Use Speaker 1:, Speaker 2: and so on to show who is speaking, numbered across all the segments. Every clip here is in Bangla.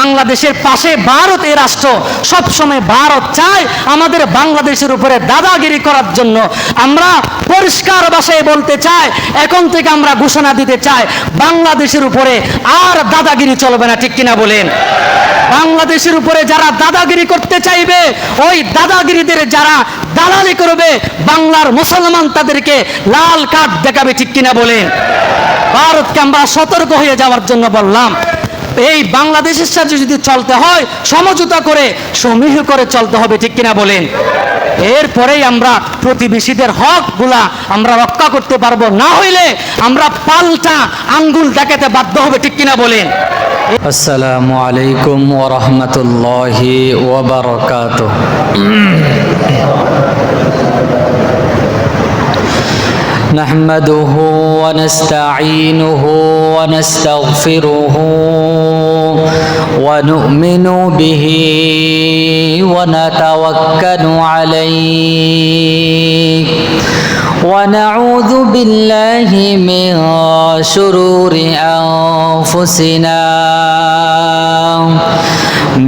Speaker 1: বাংলাদেশের পাশে ভারতের রাষ্ট্র, সবসময় ভারত চায় আমাদের বাংলাদেশের উপরে দাদাগিরি করার জন্য। আমরা পরিষ্কার ভাষায় বলতে চাই, এখন থেকে আমরা ঘোষণা দিতে চাই, বাংলাদেশের উপরে আর দাদাগিরি চলবে না, ঠিক কিনা বলেন? বাংলাদেশের উপরে যারা দাদাগিরি করতে চাইবে, ওই দাদাগিরিদের যারা দালালি করবে, বাংলার মুসলমান তাদেরকে লাল কার্ড দেখাবে, ঠিক কিনা বলেন? ভারতকে আমরা সতর্ক হয়ে যাওয়ার জন্য বললাম। এই বাংলাদেশের সাথে যদি চলতে হয় সমঝোতা করে, সমীহ করে চলতে হবে, ঠিক কিনা বলেন? এরপরেই আমরা প্রতিবেশীদের হকগুলা আমরা রক্ষা করতে পারবো, না হইলে আমরা পাল্টা আঙ্গুল দেখাতে বাধ্য হবে, ঠিক কিনা বলেন?
Speaker 2: আসসালামু আলাইকুম ওয়া রাহমাতুল্লাহি ওয়া বারাকাতুহু। نحمده ونستعينه ونستغفره ونؤمن به ونتوكل عليه ونعوذ بالله من شرور أنفسنا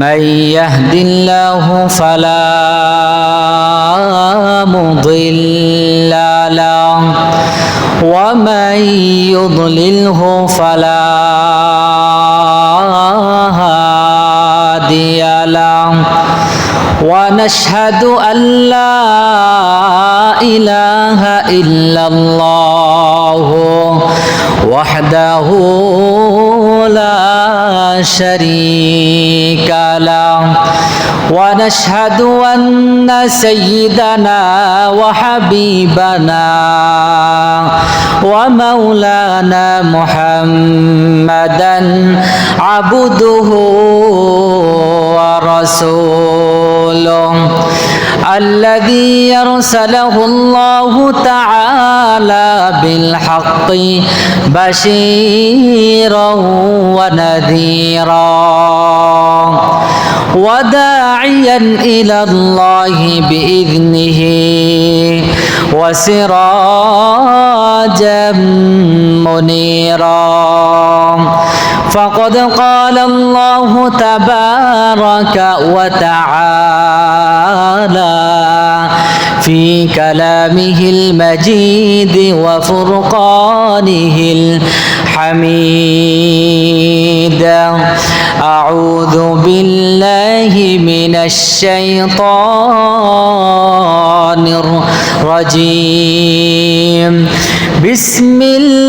Speaker 2: من يهد الله فلا مضل له ومن يضلله فلا هادي له ونشهد أن لا إله إلا الله وحده لا شريك له ونشهد أن سيدنا وحبيبنا ومولانا محمدا عبده ورسوله الذي يرسله الله تعالى بالحق بشيرا ونذيرا وداعيا إلى الله بإذنه وسراجا منيرا فقد قال الله تبارك وتعالى في كلامه المجيد وفرقانه الحميد أعوذ بالله من الشيطان الرجيم بسم الله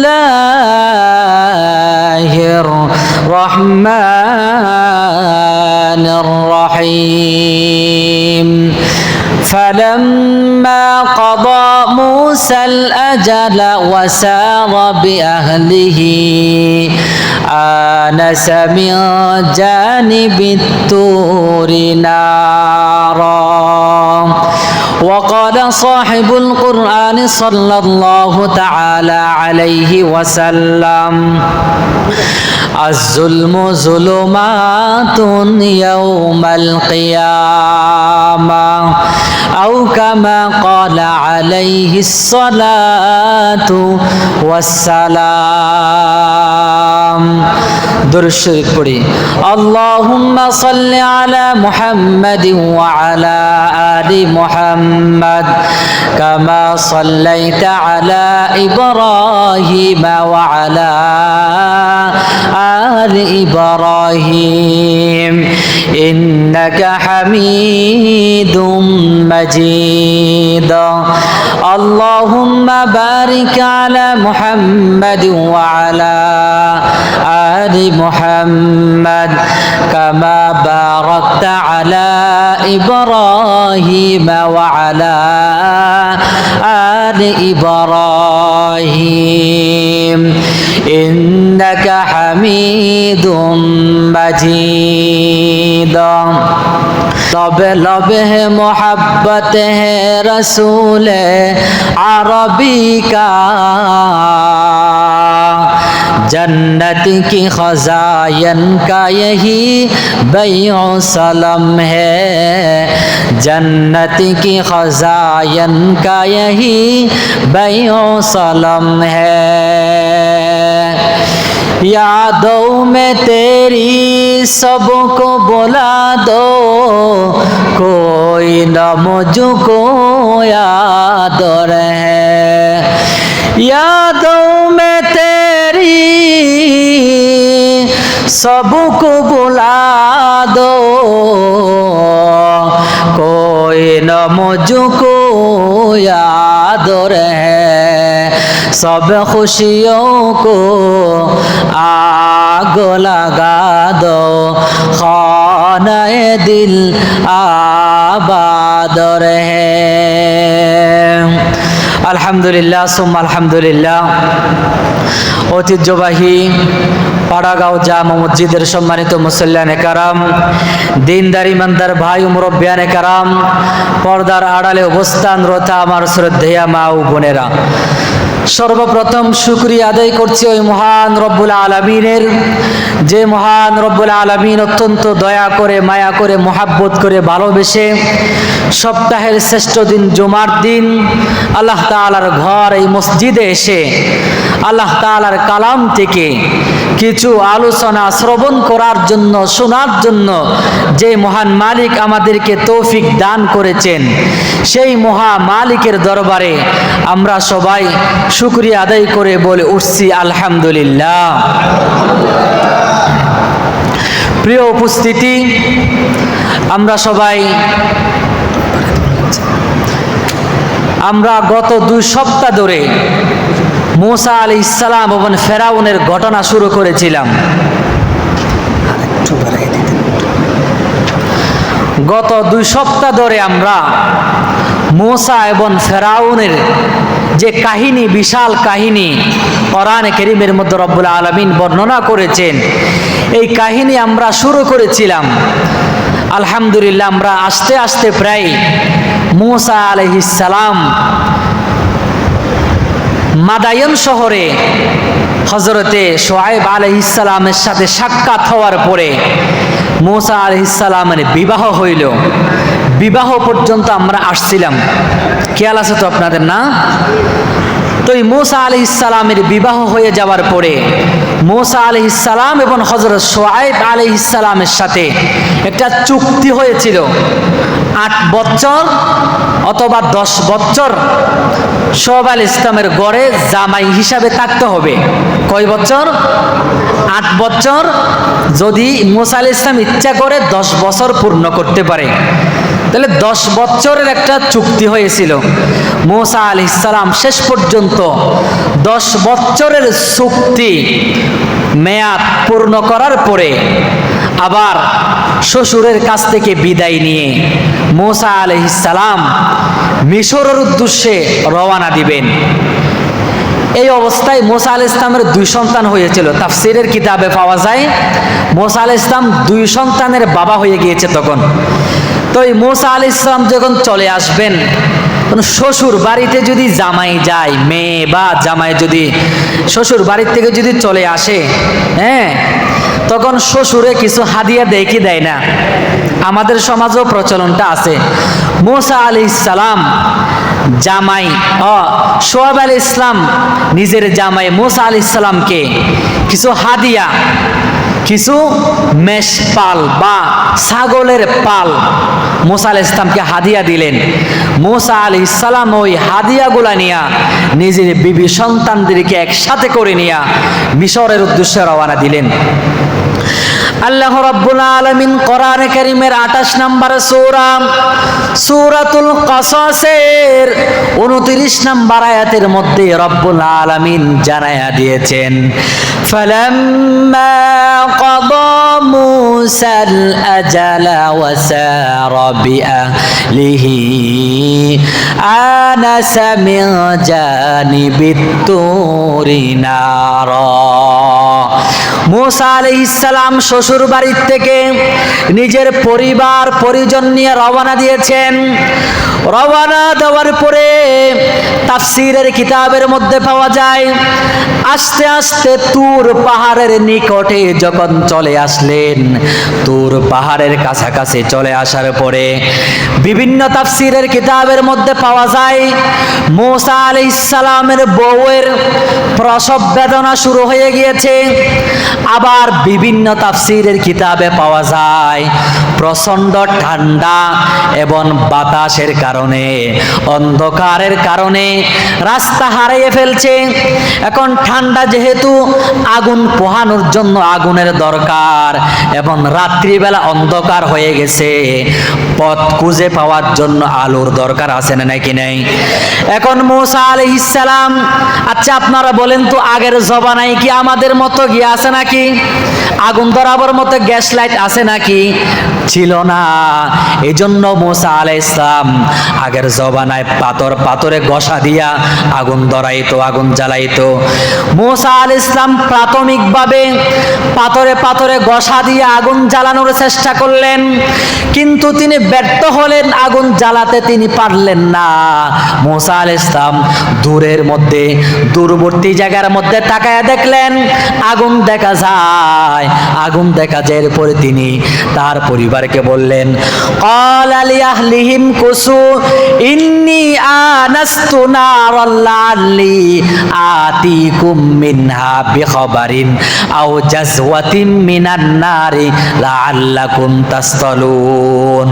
Speaker 2: الرحمن الرحيم فلما قضى موسى الأجل وسار بأهله آنس من جانب الطور نارا وقال صاحب القرآن صلى الله تعالى عليه وسلم الظلم ظلمات يوم القيامة أو كما قال عليه الصلاة والسلام درود شريف পড়ি اللهم صل على محمد وعلى آل محمد كما صليت على إبراهيم وعلى آل إبراهيم إنك حميد مجيد اللهم بارك على محمد وعلى آل محمد كما باركت على إبراهيم وعلى آل إبراهيم إنك حميد مجيد लबे लबे मोहब्बत है रसूल अरबी का जन्नत की खजायन का यही बैओ सलम है जन्नत की खजायन का यही बैओ सलम है यादों में तेरी सबको बुला दो, कोई न मुझको याद रहे। यादों में तेरी सबको बुला दो, कोई न मुझको याद रहे। सब खुशियों को आग लगा दो, खाने दिल आबाद रहे। আলহামদুলিল্লাহ সুম্মা আলহামদুলিল্লাহ। ঐতিহ্যবাহী পাড়াগাঁও জামা মসজিদের সম্মানিত মুসল্লিয়ানে কারাম, দিনদার ইমানদার ভাই ও মুরব্বিয়ানে কারাম, পর্দার আড়ালে অবস্থানরত আমার শ্রদ্ধেয়া মা ও বোনেরা, সর্বপ্রথম শুকরিয়া আদায় করছি ওই মহান রব্বুল আলামিনের, যে মহান রব্বুল আলামিন অত্যন্ত দয়া করে, মায়া করে, মোহাব্বত করে, ভালোবেসে সপ্তাহের শ্রেষ্ঠ দিন জুমার দিন আল্লাহ তাআলার ঘর এই মসজিদে এসে আল্লাহ তাআলার কালাম থেকে কিছু আলোচনা শ্রবণ করার জন্য, শোনার জন্য যে মহান মালিক আমাদেরকে তৌফিক দান করেছেন, সেই মহা মালিকের দরবারে আমরা সবাই শুকরিয়া আদায় করে বলে উঠছি আলহামদুলিল্লাহ। প্রিয় উপস্থিতি, আমরা সবাই গত 2 সপ্তাহ ধরে মূসা আলাইহিস সালাম এবং ফেরাউনের ঘটনা শুরু করেছিলাম। গত 2 সপ্তাহ ধরে আমরা মূসা এবং ফেরাউনের যে কাহিনী, বিশাল কাহিনী কোরআনে কারীমের মধ্যে রব্বুল আলামিন বর্ণনা করেছেন, এই কাহিনী আমরা শুরু করেছিলাম। আলহামদুলিল্লাহ, আমরা আস্তে আস্তে প্রায় মূসা আলাইহিস সালাম মাদায়ান শহরে হযরতে শুআয়ব আলাইহিস সালামের সাথে সাক্ষাৎ হওয়ার পরে মূসা আলাইহিস সালামের বিবাহ হইল। বিবাহ পর্যন্ত আমরা আসছিলাম, খেয়াল আছে তো আপনাদের না? তো এই মূসা আলাইহিস সালামের বিবাহ হয়ে যাওয়ার পরে মূসা আলাইহিস সালাম এবং হযরত শুআয়ব আলাইহিস সালামের সাথে একটা চুক্তি হয়েছিল, 8 বছর অথবা 10 বছর শুআয়ব আলাইহিস ইসলামের গড়ে জামাই হিসাবে থাকতে হবে। কয় বছর? 8 বছর। যদি মূসা আলাইহিস ইসলাম ইচ্ছা করে 10 বছর পূর্ণ করতে পারে, তাহলে 10 বছরের একটা চুক্তি হয়েছিল। মূসা আলাইহিস সালাম শেষ পর্যন্ত 10 বছরের চুক্তি মেয়াদ পূর্ণ করার পরে আবার শ্বশুরের কাছ থেকে বিদায় নিয়ে মূসা আলাইহিস সালাম মিশরের উদ্দেশ্যে রওনা দিবেন। এই অবস্থায় মূসা আলাইহিস ইসলামের 2 সন্তান হয়েছিল। তাফসীরের কিতাবে পাওয়া যায় মূসা আলাইহিস ইসলাম 2 সন্তানের বাবা হয়ে গিয়েছে তখন। তো এই মূসা আলাইহিস সালাম যখন চলে আসবেন, শ্বশুর বাড়িতে যদি জামাই যায়, মেয়ে বা জামাই যদি শ্বশুর বাড়ির থেকে যদি চলে আসে, হ্যাঁ, তখন শ্বশুরে কিছু হাদিয়া দেয় কি দেয় না? আমাদের সমাজেও প্রচলনটা আছে। মূসা আলাইহিস সালাম জামাই শুআয়ব আলাইহিস সালাম নিজের জামাই মূসা আলাইহিস সালামকে কিছু হাদিয়া, কিছু মেষ পাল বা ছাগলের পাল মূসা আলাইহিস সালামকে হাদিয়া দিলেন। মূসা আলাইহিস সালাম ওই হাদিয়াগুলা নিয়া নিজের বিবি সন্তানদেরকে একসাথে করে নিয়া মিশরের উদ্দেশ্যে রওনা দিলেন। আল্লাহ রাব্বুল আলামিন কোরআনে কারীমের 28 নম্বর সূরা সূরাতুল কাসাসের 29 নম্বর আয়াতের মধ্যে রব্বুল আলামিন জানায়া দিয়েছেন, ফালাম্মা ক্বাদা মূসাল আজালা ওয়া সারা বিআহলিহি আনাসা মিন জানিবিত তুরি নারা মূসা আলাইহিস সালাম শ্বশুর বাড়ির থেকে নিজের পরিবার পরিজন নিয়ে রওনা দিয়েছেন। রওনা দেওয়ার পরে তাফসীরের কিতাবের মধ্যে পাওয়া যায়, আস্তে আস্তে তুর পাহাড়ের নিকটে যখন চলে আসলেন, তুর পাহাড়ের কাছাকাছি চলে আসার পরে বিভিন্ন তাফসীরের কিতাবের মধ্যে পাওয়া যায় মূসা আলাইহিস সালামের বউয়ের প্রসব বেদনা শুরু হয়ে গিয়েছে। আবার বিভিন্ন তাফসীরের কিতাবে পাওয়া যায় প্রচণ্ড ঠান্ডা এবং বাতাসের কারণে, অন্ধকারের কারণে রাস্তা হারিয়ে ফেলছে। এখন ঠান্ডা যেহেতু আগুন পোহানোর জন্য আগুনের দরকার এবং রাত্রিবেলা অন্ধকার হয়ে গেছে, পথ খুঁজে পাওয়ার জন্য আলোর দরকার আছে না নাকি নেই? এখন মূসা আলাইহিস সালাম, আচ্ছা আপনারা বলেন তো আগের জমানায় কি আমাদের মতো গিয়ে আছে নাকি? আগুন ধরাবার মতো গ্যাস লাইট আছে নাকি? ছিল না। এই জন্য মূসা আলাইহিস সালাম আগের জমানায় পাথরে ঘষা দিয়া আগুন ধরাইতো, আগুন জ্বালাইতো। মূসা আলাইহিস সালাম প্রাথমিকভাবে পাথরে ঘষা দিয়ে আগুন জ্বালানোর চেষ্টা করলেন, কিন্তু তিনি ব্যর্থ হলেন, আগুন জ্বালাতে তিনি পারলেন না। মূসা আলাইহিস সালাম দূরের মধ্যে দূরবর্তী জায়গার মধ্যে তাকায়া দেখলেন আগুন দেখা যায়। আগুন দেখা যাওয়ার পরে তিনি তার পরিবারকে বললেন, ক্বালা লিআহলিহিম কুসু ইন্নী আনাস্তু নারান লাআল্লি আতিকুম মিনহা বিখাবারিন আও জাযওয়াতিন মিনান নারি লাআল্লাকুম তাসতালুন।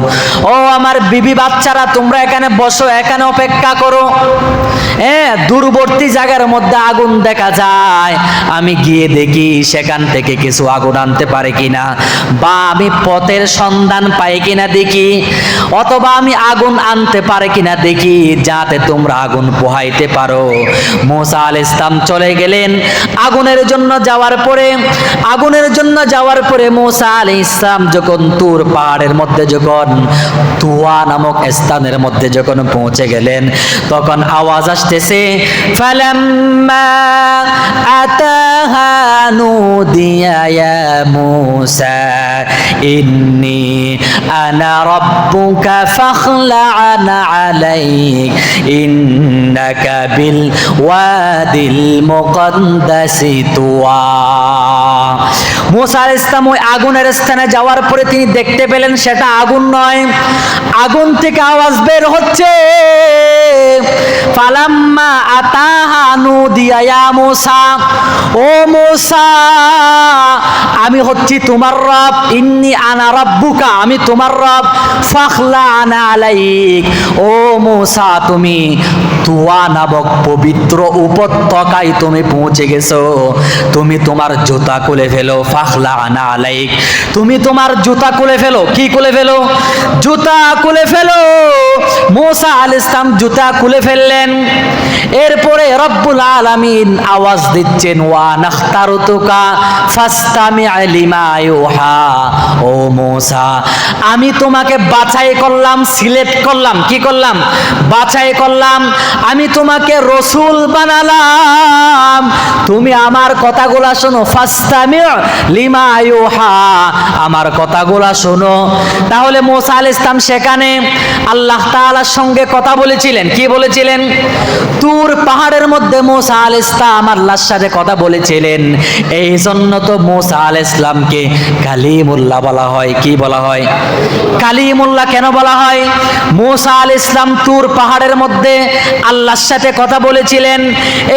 Speaker 2: ও আমার বিবি বাচ্চারা, তোমরা এখানে বসো, এখানে অপেক্ষা করো। দূরবর্তী জায়গার মধ্যে আগুন দেখা যায়, আমি গিয়ে দেখি সেখান থেকে কিছু আগুন আনতে পারে কিনা, বা আমি পথের সন্ধান পাই কিনা দেখি, অথবা আমি আগুন আনতে পারে কিনা দেখি, যাতে তোমরা আগুন পোহাইতে পারো। মূসা আলাইহিস সালাম চলে গেলেন আগুনের জন্য যাওয়ার পরে মূসা আলাইহিস সালাম যখন তুর পাহাড়ের মধ্যে যখন তুয়া নামক স্থানের মধ্যে যখন পৌঁছে গেলেন, তখন আওয়াজ আসতেছে, ফালাম্মা আতাহা নুদিয়া ইয়া মূসা ইন্নী আনা রাব্বুকা ফাখলা'ন আলাইক ইন্নাকা বিল ওয়াদিল মুকদ্দাসি তুয়া। মূসা আলাইহিস সালাম ওই আগুনের স্থানে যাওয়ার পরে তিনি দেখতে পেলেন সেটা আগুন নয়, আগুন থেকে আওয়াজ বের হচ্ছে, ফালাম্মা আতাহা নুদিয়া ইয়া মূসা, ও মূসা আমি হচ্ছি তোমার রব, ইন্নী আনা রাব্বুকা, আমি তোমার রব, ফাখলা'ন আলাইক, ও মূসা তুমি তুয়া নামক পবিত্র উপত্যকায় তুমি পৌঁছে গেছো, তুমি তোমার জুতা খুলে ফেলো। ফাখলা'ন আলাইক, তুমি তোমার জুতা খুলে ফেলো। কি খুলে ফেলো? জুতা খুলে ফেলো। মূসা আলাইহিস সালাম জুতা খুলে ফেললেন। এরপরে রব্বুল আলামিন আওয়াজ দিচ্ছেন, ওয়া নাখতারতুকা ফাসতামি' লিমা ইউহা, ও মূসা আমি তোমাকে বাছাই করলাম, সিলেক্ট করলাম। কি করলাম? বাছাই করলাম। আমি তোমাকে রসুল বানালাম, তুমি আমার কথাগুলা শোনো। ফাসতামি' লিমা ইউহা, আমার কথাগুলা শোনো। তাহলে মূসা আলাইহিস সালাম সেখানে আল্লাহ তাআলার সঙ্গে কথা বলেছিলেন। কি বলেছিলেন? তুর পাহাড়ের মধ্যে মূসা আলাইহিস সালাম আল্লাহর সাথে কথা বলেছিলেন। এই জন্য তো মূসা আলাইহিস সালামকে কালিমুল্লাহ বলা হয়। কি বলা হয়? কালিমুল্লাহ কেন বলা হয়? মূসা আলাইহিস সালাম তুর পাহাড়ের মধ্যে আল্লাহর সাথে কথা বলেছিলেন,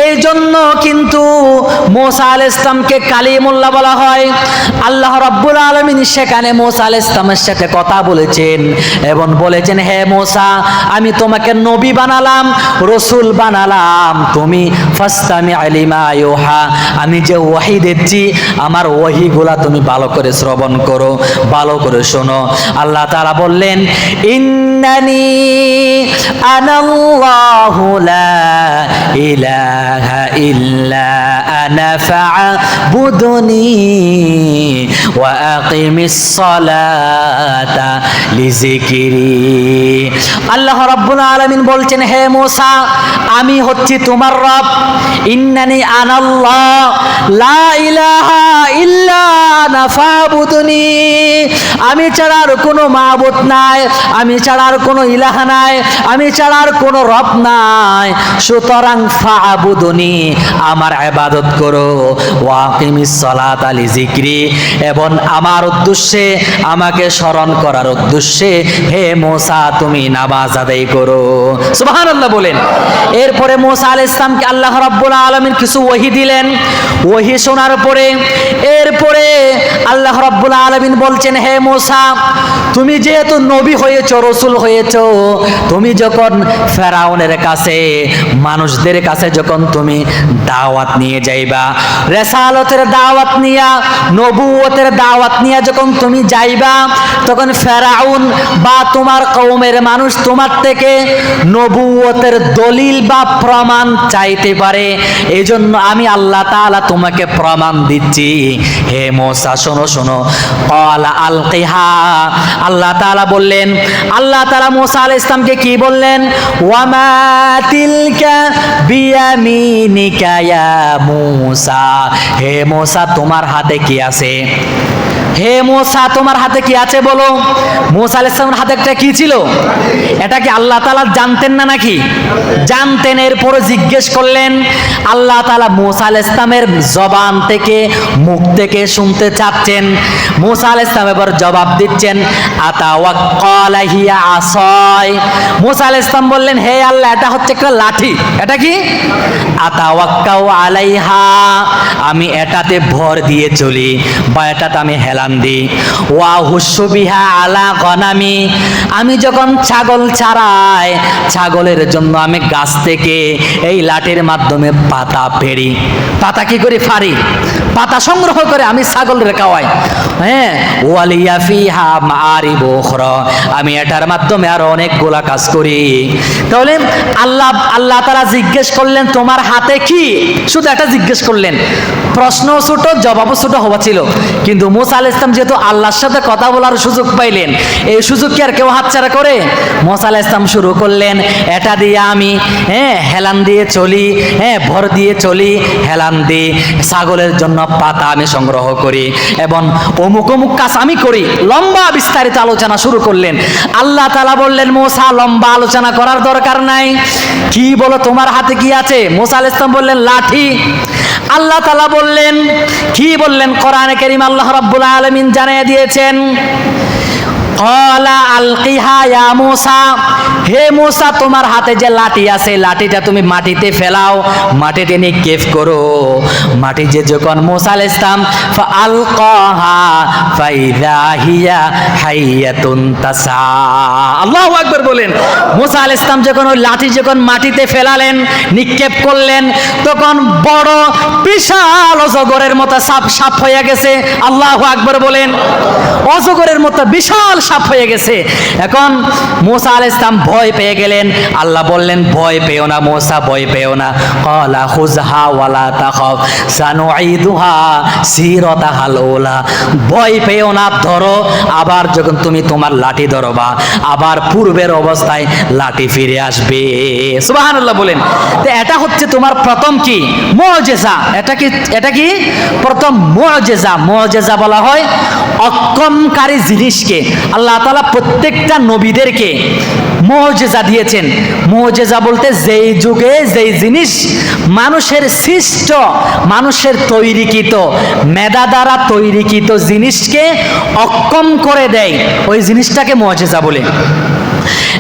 Speaker 2: এই জন্য কিন্তু মূসা আলাইহিস সালামকে কালিমুল্লাহ বলা হয়। আল্লাহ রাব্বুল আলামিন সেখানে মূসা আলাইহিস সালামের সাথে কথা বলেছেন এবং বলেছেন, হে মূসা আমি তোমাকে নবী বানালাম, রসুল বানালাম, তুমি ফাসতামি' লিমা ইউহা, আমি যে ওহী দিচ্ছি আমার ওহীগুলা তুমি ভালো করে শ্রবণ করো, ভালো করে শোনো। আল্লাহ তাআলা বললেন, ইন্নানি আনাল্লাহু লা ইলাহা ইল্লা আনা ফা'বুদনি ওয়া আকিমিস সালাতা লিযিকরি। আল্লাহ রাব্বুল আলামিন বলছেন, হে মূসা, আমি হচ্ছি তোমার রব। ইন্নানি আনাল্লাহ লা ইলাহা ইল্লা আনা ফাবুদুনি। আমি ছাড়া আর কোনো মাবুদ নাই, আমি ছাড়া আর কোনো ইলাহ নাই, আমি ছাড়া আর কোনো রব নাই। সুতরাং ফাবুদুনি, আমার ইবাদত করো। ওয়া আকিমিস সালাতা লিযিকরি, এবং আমার উদ্দেশ্যে, আমাকে স্মরণ করার উদ্দেশ্যে হে মূসা তুমি নামাজ আদায় করো। সুবহানাল্লাহ বলেন। এরপরে মূসা আলাইহিস সালামকে আল্লাহ রাব্বুল আলামিন কিছু ওহী দিলেন। ওহী শোনার পরে এরপরে আল্লাহ রাব্বুল আলামিন বলছেন, হে মূসা, তুমি যেহেতু নবী হয়েছো, রাসূল হয়েছো, তুমি যখন ফেরাউনের কাছে, মানুষদের কাছে যখন তুমি দাওয়াত নিয়ে যাইবা, রিসালাতের দাওয়াত নিয়া, নবুয়তের দাওয়াত নিয়ে যখন তুমি যাইবা, তখন ফেরাউন বা তোমার কওমের মানুষ তোমার থেকে নবুয়তের দলিল বা প্রমাণ চাইতে পারে। এজন্য আমি আল্লাহ তাআলা তোমাকে প্রমাণ দিচ্ছি। হে মূসা শোনো শোনো। ক্বালা আলকিহা, আল্লাহ তাআলা বললেন, আল্লাহ তাআলা মূসা আলাইহিস সালামকে কি বললেন? ওয়ামা তিলকা বিয়ামিনিকা ইয়া মূসা। হে মূসা তোমার হাতে কি আছে? হে মূসা তোমার হাতে কি আছে বলো। মূসা আলাইহিস সালামের হাতে একটা কি ছিল? এটা কি আল্লাহ তাআলা জানতেন না নাকি? জানতেন। এরপরে জিজ্ঞেস করলেন। আল্লাহ তাআলা মূসা আলাইহিস সালামের জবান থেকে, মুখ থেকে শুনতে চাচ্ছেন। মূসা আলাইহিস সালাম এবার জবাব দিচ্ছেন, আতাওয়াক্কালা হিয়া আসায়। মূসা আলাইহিস সালাম বললেন, হে আল্লাহ, এটা হচ্ছে একটা লাঠি। এটা কি? আতাওয়াক্কাউ আলাইহা, আমি এটাতে ভর দিয়ে চলি বা এটাতে আমি হেলান দিই। ওয়া হুসু বিহা আলা গনামি, আমি যখন ছাগল ছাড়াই, ছাগলের জন্য আমি গাছ থেকে এই লাঠির মাধ্যমে পাতা পেড়ি। পাতা কি করে ফাড়ি? পাতা সংগ্রহ করে আমি ছাগলের খাওয়াই। হ্যাঁ, ওয়ালিয়া ফিহা মাআরিব উখরা, আমি এটার মাধ্যমে আরো অনেকগুলা কাজ করি। তাহলে আল্লাহ তাআলা জিজ্ঞেস করলেন, তোমার হাতে কি? শুধু এটা জিজ্ঞেস করলেন। প্রশ্ন ছোট, জবাবও ছোট হওয়া ছিল। কিন্তু মূসা আলাইহিস সালাম যেহেতু আল্লাহর সাথে কথা বলার সুযোগ পাইলেন, এই সুযোগ কি আর কেউ হাতছাড়া করে? মূসা আলাইহিস সালাম শুরু করলেন, এটা দিয়ে আমি হেলান দিয়ে চলি, ভর দিয়ে চলি, হেলান দিই, ছাগলের জন্য পাতা আমি সংগ্রহ করি, এবং অমুক অমুক কাজ আমি করি। লম্বা বিস্তারিত আলোচনা শুরু করলেন। আল্লাহ তাআলা বললেন, মূসা লম্বা আলোচনা করার দরকার নাই। কি বলো, তোমার হাতে কি আছে? মূসা আলাইহিস সালাম বললেন, লাঠি। আল্লাহ তাআলা বললেন, কি বললেন? কোরআনে কারীম আল্লাহ রাব্বুল আলামিন জানিয়ে দিয়েছেন, ক্বালা আলকিহা ইয়া মূসা, হে মূসা তোমার হাতে যে লাঠি আছে, লাঠিটা তুমি মাটিতে ফেলাও, মাটিতে নিক্ষেপ করো। মাটি যে যখন মূসা আলাইহিস সালাম ফাআলকাহা ফাইযা হিয়া হাইয়াতুন তাসা। আল্লাহু আকবার বলেন। মূসা আলাইহিস সালাম যখন ওই লাঠি যখন মাটিতে ফেলালেন, নিক্ষেপ করলেন, তখন বড় বিশাল অজগরের মতো সাপ হয়ে গেছে। আল্লাহু আকবার বলেন। অজগরের মতো বিশাল সাপ হয়ে গেছে। এখন মূসা আলাইহিস সালাম ভয় পেয়ে গেলেন। আল্লাহ বললেন, ভয় পেও না মূসা, ভয় পেও না। ক্বালা খুযহা ওয়ালা তাখাফ সানুঈদুহা সিরাতাহাল উলা, ভয় পেও না, ধরো। আবার যখন তুমি তোমার লাঠি ধরবা, আবার পূর্বের অবস্থায় লাঠি ফিরে আসবে। সুবহানাল্লাহ বলেন। তো এটা হচ্ছে তোমার প্রথম কি? মুআজিজা। এটা কি প্রথম মুআজিজা। মুআজিজা বলা হয় অক্ষমকারী জিনিসকে। আল্লাহ তাআলা প্রত্যেকটা নবীদেরকে মুআজিজা দিয়েছেন। মুআজিজা বলতে যেই যুগে যেই জিনিস মানুষের সৃষ্ট, মানুষের তৈরিকৃত, মেধা দ্বারা তৈরিকৃত জিনিসকে অক্ষম করে দেয়, ওই জিনিসটাকে মুআজিজা বলে।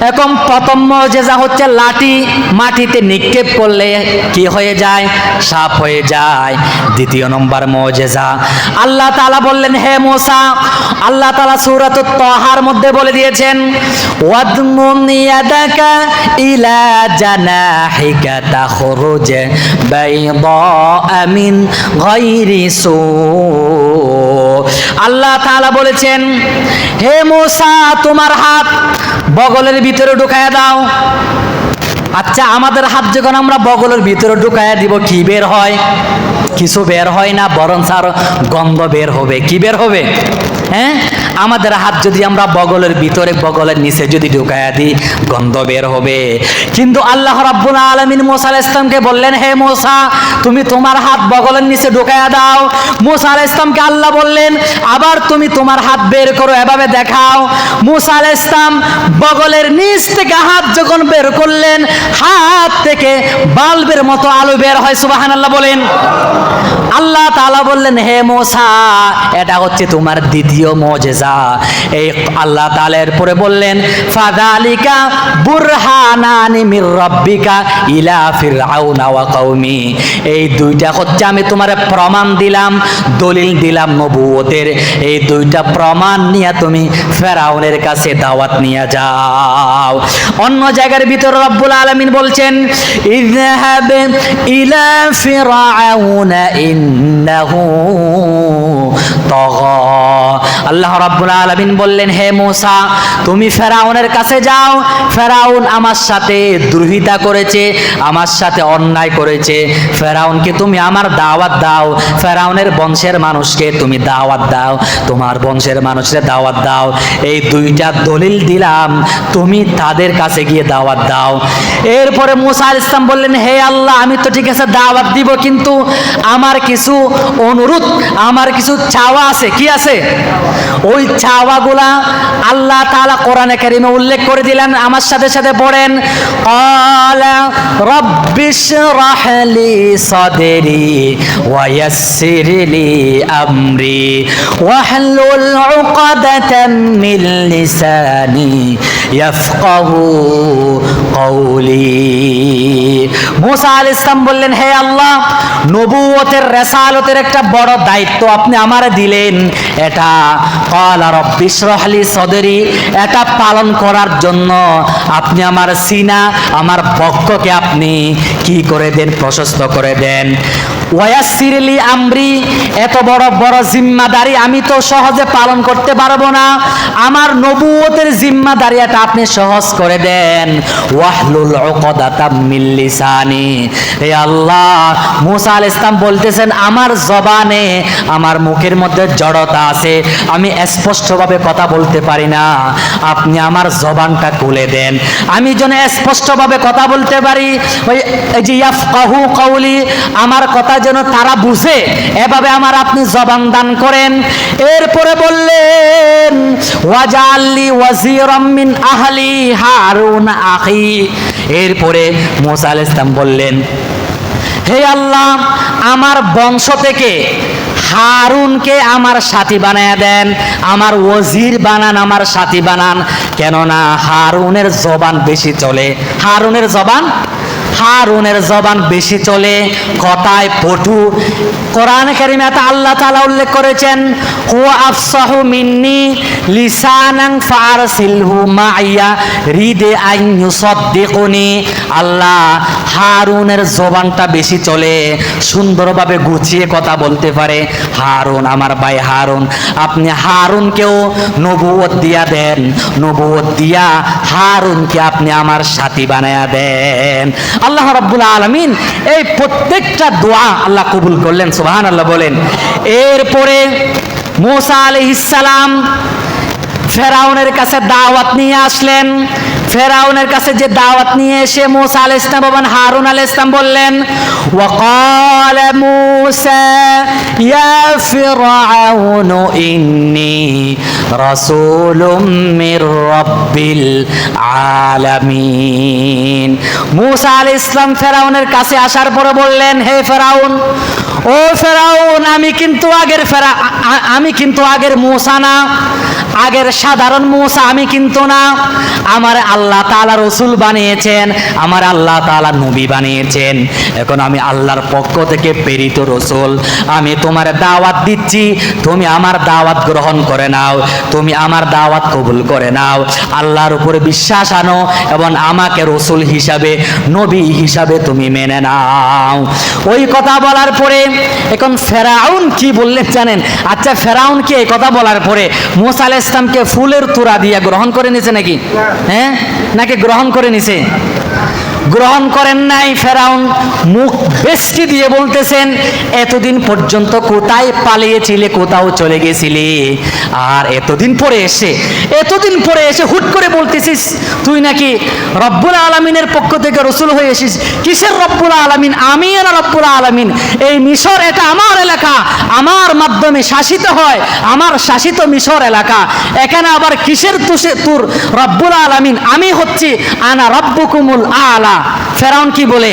Speaker 2: এখন প্রথম মুআজিজা হচ্ছে লাঠি মাটিতে নিক্ষেপ করলে কি হয়ে যায়? সাপ হয়ে যায়। দ্বিতীয় নম্বর মুআজিজা, আল্লাহ তাআলা বললেন, হে মূসা, আল্লাহ তাআলা সূরাতুত তাহার মধ্যে বলে দিয়েছেন, ওয়াদমুম ইয়াদাকা ইলা জানাহিকা তাখরুজ বাইদা মিন গায়রি সু। আল্লাহ তাআলা বলেছেন, হে মূসা তোমার হাত বগলের ভিতরে ঢুকায়া দাও। আচ্ছা, আমাদের হাত যখন আমরা বগলের ভিতরে ঢুকায়া দিব, কি বের হয়? কিছু বের হয় না, বরং আরো গন্ধ বের হবে। কি বের হবে? হ্যাঁ, আমাদের হাত যদি আমরা বগলের ভিতরে বগলের নিচে যদি ঢুকায়া দিই, গন্ধ বের হবে। কিন্তু আল্লাহ রাব্বুল আলামিন মূসা আলাইহিস সালামকে বললেন, হে মূসা, তুমি তোমার হাত বগলের নিচে ঢুকায়া দাও। মূসা আলাইহিস সালামকে আল্লাহ বললেন, আবার তুমি তোমার হাত বের করো, এভাবে দেখাও। মূসা আলাইহিস সালাম বগলের নিচ থেকে হাত যখন বের করলেন, হাত থেকে বাল্বের মতো আলো বের হয়। সুবহানাল্লাহ বলেন। আল্লাহ তাআলা বললেন, হে মূসা, এটা হচ্ছে তোমার দ্বিতীয় মুজিজা। এই আল্লাহ তাআলা এরপরে বললেন, ফাযালিকা বুরহানানি মির রাব্বিকা ইলা ফিরআউনা ওয়া কওমি। এই দুইটা হচ্ছে আমি তোমার প্রমাণ দিলাম, দলিল দিলাম নবুয়তের। এই দুইটা প্রমাণ নিয়ে তুমি ফেরাউনের কাছে দাওয়াত নিয়ে যাও। অন্য জায়গার ভিতরে রব্বুল আলামিন বলছেন, ইযহাব ইলা ফিরআউনা ইন্নাহু তাগা। আল্লাহ রাব্বুল আলামিন বললেন, হে মূসা, তুমি ফেরাউনের কাছে যাও। ফেরাউন আমার সাথে দ্রোহিতা করেছে, আমার সাথে অন্যায় করেছে। ফেরাউনকে তুমি আমার দাওয়াত দাও, ফেরাউনের বংশের মানুষকে তুমি দাওয়াত দাও, তোমার বংশের মানুষের দাওয়াত দাও। এই দুইটা দলিল দিলাম, তুমি তাদের কাছে গিয়ে দাওয়াত দাও। এরপরে মূসা আলাইহিস সালাম বললেন, হে আল্লাহ, আমি তো ঠিক আছে দাওয়াত দিব, কিন্তু আমার কিছু অনুরোধ, আমার কিছু চাওয়া আছে। কি আছে? ওই চাওয়াগুলা আল্লাহ তাআলা কোরআনে কারিমে উল্লেখ করে দিলেন। আমার সাথে সাথে পড়েন, ক্বালা রাব্বিশরাহ লি সাদরি ওয়া ইয়াসসির লি আমরি ওয়াহলুল উকদাতাম মিন লিসানি ইয়াফকাহু কওলি। মূসা আলাইহিস সালাম বললেন, হে আল্লাহ, নবুয়তের রিসালাতের একটা বড় দায়িত্ব আপনি আমারে দিলেন। এটা ক্বালা রাব্বিশরাহ লি সাদরি, এটা পালন করার জন্য আপনি আমার সিনা, আমার বক্ষকে আপনি কি করে দেন? প্রশস্ত করে দেন। ওয়ায়াসসির লি আমরি, এত বড় বড় জিম্মাদারি আমি তো সহজে পালন করতে পারবো না। আমার নবুয়তের জিম্মাদারি এটা আপনি সহজ করে দেন। ওয়াহলুল উকদাতাম মিন লিসানি। হে আল্লাহ, মূসা আলাইহিস সালাম বলতেছেন, আমার জবানে, আমার মুখের মধ্যে জড়তা আছে, আমি স্পষ্টভাবে কথা বলতে পারি না। আপনি আমার জবানটা খুলে দেন, আমি যেন স্পষ্টভাবে কথা বলতে পারি। ওই যে ইয়াফকাহু কওলি, আমার কথা যেন তারা বুঝে, এভাবে আমার আপনি জবান দান করেন। এরপরে বললেন, ওয়াজআললি ওয়াজিরাম মিন আহলি হারুন আখি। এরপরে মূসা আলাইহিস সালাম বললেন, হে আল্লাহ, আমার বংশ থেকে হারুনকে আমার সাথী বানায়া দেন, আমার ওয়াজির বানান, আমার সাথী বানান। কেননা হারুনের জবান বেশি চলে। হারুনের জবান বেশি চলে, কথায় পটু। কোরআন কারিমে আল্লাহ তাআলা উল্লেখ করেছেন, হুয়া আফসাহু মিন্নি লিসানান ফারসিলহু মাইয়া রিদে আন ইউসাদ্দিকুনি। আল্লাহ হারুনের জবানটা বেশি চলে, সুন্দরভাবে গুছিয়ে কথা বলতে পারে। হারুন, আমার ভাই হারুন, আপনি হারুনকেও নবুয়ত দিয়া দেন, নবুয়ত দিয়া হারুনকে আপনি আমার সাথী বানায়া দেন। আল্লাহ রাব্বুল আলামিন এই প্রত্যেকটা দোয়া আল্লাহ কবুল করলেন। সুবহানাল্লাহ বলেন। এরপরে মূসা আলাইহিস সালাম ফেরাউনের কাছে দাওয়াত নিয়ে আসলেন। ফেরাউনের কাছে যে দাওয়াত নিয়ে এসে মূসা আলাইহিস সালাম এবং হারুন আলাইহিস সালাম বললেন, ওয়াকালা মূসা ইয়া ফিরআউনু ইন্নী রাসূলুম মির রাব্বিল আলামিন। মূসা আলাইহিস সালাম ফেরাউনের কাছে আসার পরে বললেন, হে ফেরাউন, ও ফেরাউন, আমি কিন্তু আগের মূসা না, আগের সাধারণ মূসা আমি কিন্তু না। আমার আল্লাহ তাআলা রসুল বানিয়েছেন, আমার আল্লাহ তাআলা নবী বানিয়েছেন। এখন আমি আল্লাহর পক্ষ থেকে প্রেরিত রসুল। আমি তোমার দাওয়াত দিচ্ছি, তুমি আমার দাওয়াত গ্রহণ করে নাও, তুমি আমার দাওয়াত কবুল করে নাও, আল্লাহর উপরে বিশ্বাস আনো এবং আমাকে রসুল হিসাবে, নবী হিসাবে তুমি মেনে নাও। ওই কথা বলার পরে এখন ফেরাউন কি বললেন জানেন? আচ্ছা, ফেরাউন কি এই কথা বলার পরে মূসা আলাইহিস সালামকে ফুলের তোড়া দিয়ে গ্রহণ করে নিছে নাকি? হ্যাঁ, নাকি গ্রহণ করে নিছে? গ্রহণ করেন নাই। ফেরাউন মুখ বেষ্টি দিয়ে বলতেছেন, এতদিন পর্যন্ত কোথায় পালিয়েছিলে, কোথাও চলে গেছিলে, আর এতদিন পরে এসে হুট করে বলতেছিস তুই নাকি রব্বুল আলামিনের পক্ষ থেকে রসুল হয়ে এসিস। কিসের রব্বুল আলামিন? আমি না রব্বুল আলামিন। এই মিশর এটা আমার এলাকা, আমার মাধ্যমে শাসিত হয়, আমার শাসিত মিশর এলাকা। এখানে আবার কিসের তোর রব্বুল আলামিন? আমি হচ্ছি আনা রব্বুকুমুল আলা। ফেরাউন কি বলে?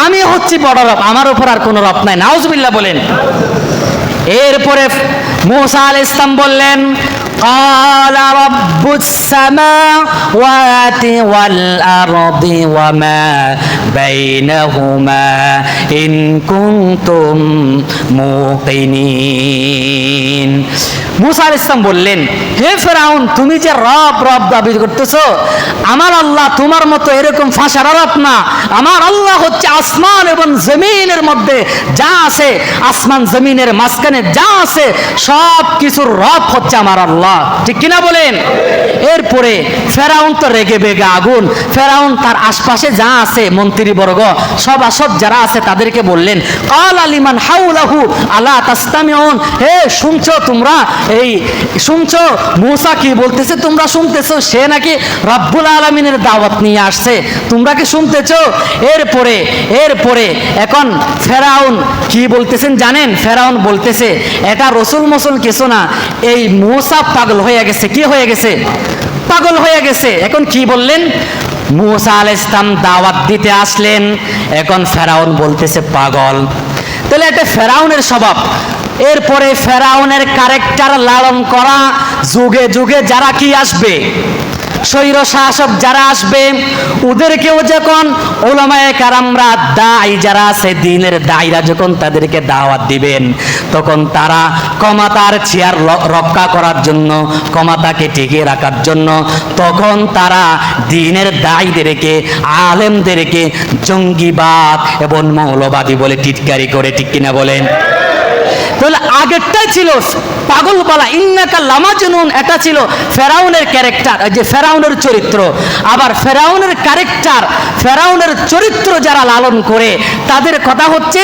Speaker 2: আমি হচ্ছি বড় রব, আমার উপর আর কোনো রব নাই। নাউজুবিল্লাহ বলেন। এরপরে মূসা আলাইহিস সালাম বললেন, قال رب السماوات والأرض وما بينهما إن كنتم موقنين। মূসা আলাইহিস সালাম বললেন, হে ফেরাউন, তুমি যে রব রব দাবি করতেছো, আমার আল্লাহ তোমার মতো এরকম ফাঁসার রব না। আমার আল্লাহ হচ্ছে আসমান এবং জমিনের মধ্যে যা আছে, আসমান জমিনের মাঝখানে যা আছে সব কিছুর রব হচ্ছে আমার আল্লাহ। ঠিক কিনা বলেন? এরপরে ফেরাউন তো রেগে বেগে আগুন। ফেরাউন তার আশপাশে যা আছে মন্ত্রীবর্গ সভাসদ যারা আছে তাদেরকে বললেন, ক্বালা লিমান হাওলাহু আলা তাসতামিউন, হে শুনছো তোমরা? এই শুনছো মূসা কি বলতেছে? তোমরা শুনতেছো? সে নাকি রব্বুল আলামিনের দাওয়াত নিয়ে আসছে, তোমরা কি শুনতেছো? এরপরে এখন ফেরাউন কি বলতেছেন জানেন? ফেরাউন বলতেছে, এটা রসুল মসুল কিছু না, এই মূসা পাগল হয়ে গেছে। কি হয়ে গেছে? পাগল হয়ে গেছে। এখন কি বললেন? মূসা আলাইহিস সালাম দাওয়াত দিতে আসলেন, এখন ফেরাউন বলতেছে পাগল। তাহলে এটা ফেরাউনের স্বভাব। এরপরে ফেরাউনের ক্যারেক্টার লালন করা, যুগে যুগে যারা কি আসবে, স্বৈর শাসক যারা আসবে, ওদেরকেও যখন উলামায়ে কেরামরা দায়ী যারা আছে দ্বীনের দায়ীরা যখন তাদেরকে দাওয়াত দিবেন, তখন তারা ক্ষমতার চেয়ার রক্ষা করার জন্য, ক্ষমতাকে টিকিয়ে রাখার জন্য, তখন তারা দ্বীনের দায়ীদেরকে, আলেমদেরকে জঙ্গিবাদ এবং মৌলবাদী বলে টিটকারি করে। ঠিক কিনা বলেন? তাহলে আগেরটাই ছিল পাগল বলা, ইন্নাকা লামাজনুন, এটা ছিল ফেরাউনের ক্যারেক্টার, যে ফেরাউনের চরিত্র। আবার ফেরাউনের ক্যারেক্টার, ফেরাউনের চরিত্র যারা লালন করে তাদের কথা হচ্ছে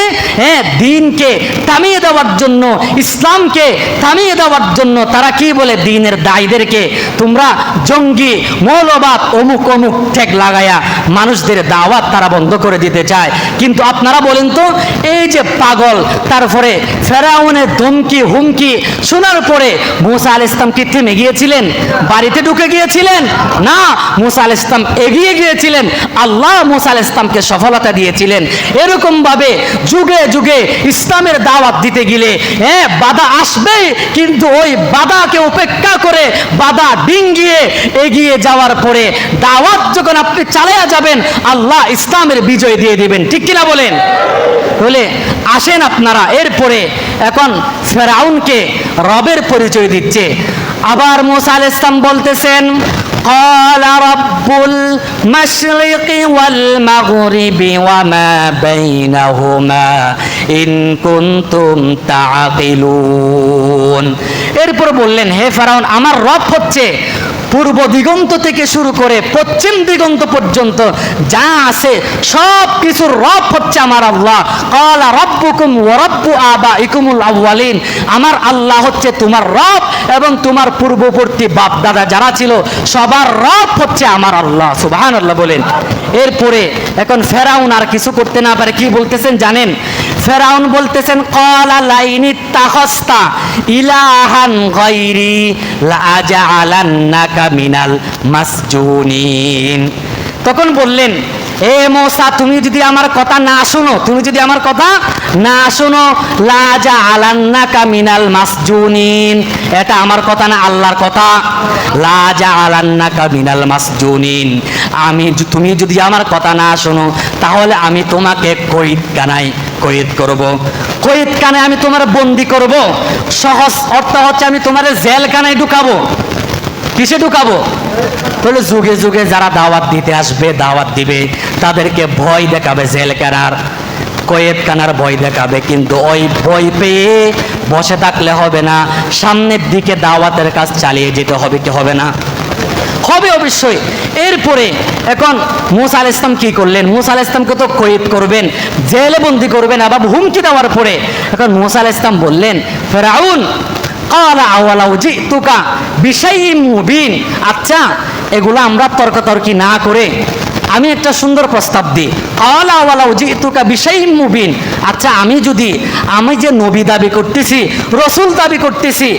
Speaker 2: দ্বীনকে থামিয়ে দেওয়ার জন্য, ইসলামকে থামিয়ে দেওয়ার জন্য তারা কি বলে? দ্বীনের দায়ীদেরকে তোমরা জঙ্গি, মৌলবাদ, অমুক অমুক ঠেক লাগায়া মানুষদের দাওয়াত তারা বন্ধ করে দিতে চায়। কিন্তু আপনারা বলেন তো, এই যে পাগল, তারপরে ফেরাউনের ধমকি হুমকি শোনার পরে মূসা আলাইহিস সালাম কি থেমে গিয়েছিলেন? বাড়িতে ঢুকে গিয়েছিলেন? না, মূসা আলাইহিস সালাম এগিয়ে গিয়েছিলেন। আল্লাহ মূসা আলাইহিস সালামকে সফলতা দিয়েছিলেন। এরকম ভাবে যুগে যুগে ইসলামের দাওয়াত দিতে গেলে বাধা আসবে, কিন্তু ওই বাধাকে উপেক্ষা করে বাধা ডিঙ্গিয়ে এগিয়ে যাওয়ার পরে দাওয়াত যখন আপনি চালিয়ে যাবেন, আল্লাহ ইসলামের বিজয় দিয়ে দিবেন। ঠিক কিনা বলেন? বলে আসেন আপনারা। এরপরে এখন ফেরাউনকে রবের পরিচয় দিচ্ছে। আবার মূসা আলাইহিস সালাম বলতেছেন, قال رب المشرق والمغرب وما بينهما إن كنتم تعقلون। এরপর বললেন, হে ফেরাউন, আমার রব হচ্ছে পূর্ব দিগন্ত থেকে শুরু করে পশ্চিম দিগন্ত পর্যন্ত যা আছে সব কিছুর রব হচ্ছে আমার আল্লাহ। ক্বালা রাব্বুকুম ওয়া রাব্বু আবাইকুমুল আউয়ালিন, আমার আল্লাহ হচ্ছে তোমার রব এবং তোমার পূর্ববর্তী বাপ দাদা যারা ছিল সবার রব হচ্ছে আমার আল্লাহ। সুবহানাল্লাহ বলেন। এরপরে এখন ফেরাউন আর কিছু করতে না পারে কি বলতেছেন জানেন? ফেরাউন বলতেছেন, ক্বালা লাইনিত্তাখাযতা ইলাহান গায়রি লাআজআলান্নাকা মিনাল মাসজুনিন। তখন বললেন, এ মূসা, তুমি যদি আমার কথা না শোনো, লাআজআলান্নাকা মিনাল মাসজুনিন, এটা আমার কথা না, আল্লাহর কথা। লাআজআলান্নাকা মিনাল মাসজুনিন, তুমি যদি আমার কথা না শোনো তাহলে আমি তোমাকে কয়েদ করব। কয়েদখানায় আমি তোমার বন্দি করব। সহজ অর্থ হচ্ছে আমি তোমার জেলখানায় ঢুকাবো। কিসে ঢুকাবো? বলে যুগে যুগে যারা দাওয়াত দিতে আসবে, দাওয়াত দিবে, তাদেরকে ভয় দেখাবে, জেলখানার কয়েদখানার ভয় দেখাবে। কিন্তু ওই ভয় পেয়ে বসে থাকলে হবে না, সামনের দিকে দাওয়াতের কাজ চালিয়ে যেতে হবে। কি হবে না?
Speaker 1: হবে অবশ্যই। এরপরে এখন মূসা আলাইহিস সালাম কি করলেন? মূসা আলাইহিস সালামকে তো কয়েদ করবেন, জেলে বন্দি করবেন, আবার হুমকি দেওয়ার পরে এখন মূসা আলাইহিস সালাম বললেন, ফেরাউন ক্বালা আওয়ালাউ জিতুকা বিশাইইন মুবিন, আচ্ছা এগুলো আমরা তর্কাতর্কি না করে আমি একটা সুন্দর প্রস্তাব দিই। ক্বালা আওয়ালাউ জিতুকা বিশাইইন মুবিন, আচ্ছা আমি যে নবী দাবি করতেছি, রসুল দাবি করতেছি,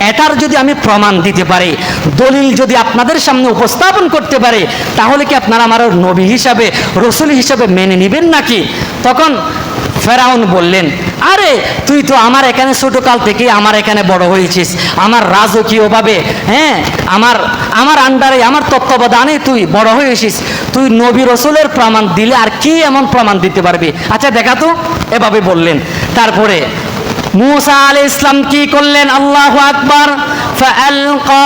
Speaker 1: এটার যদি আমি প্রমাণ দিতে পারি, দলিল যদি আপনাদের সামনে উপস্থাপন করতে পারি, তাহলে কি আপনারা আমার নবী হিসাবে, রসুল হিসাবে মেনে নেবেন নাকি? তখন ফেরাউন বললেন, আরে তুই তো আমার এখানে ছোটকাল থেকে আমার এখানে বড় হয়েছিস, আমার রাজকীয়ভাবে, হ্যাঁ আমার আন্ডারে, আমার তত্ত্বাবধানে তুই বড় হয়েছিস, তুই নবী রসুলের প্রমাণ দিলে আর কি এমন প্রমাণ দিতে পারবি? আচ্ছা দেখা তো, এভাবে বললেন। তারপরে মূসা আলাইহিস সালাম কি করলেন? আল্লাহু আকবার। ফাআলকা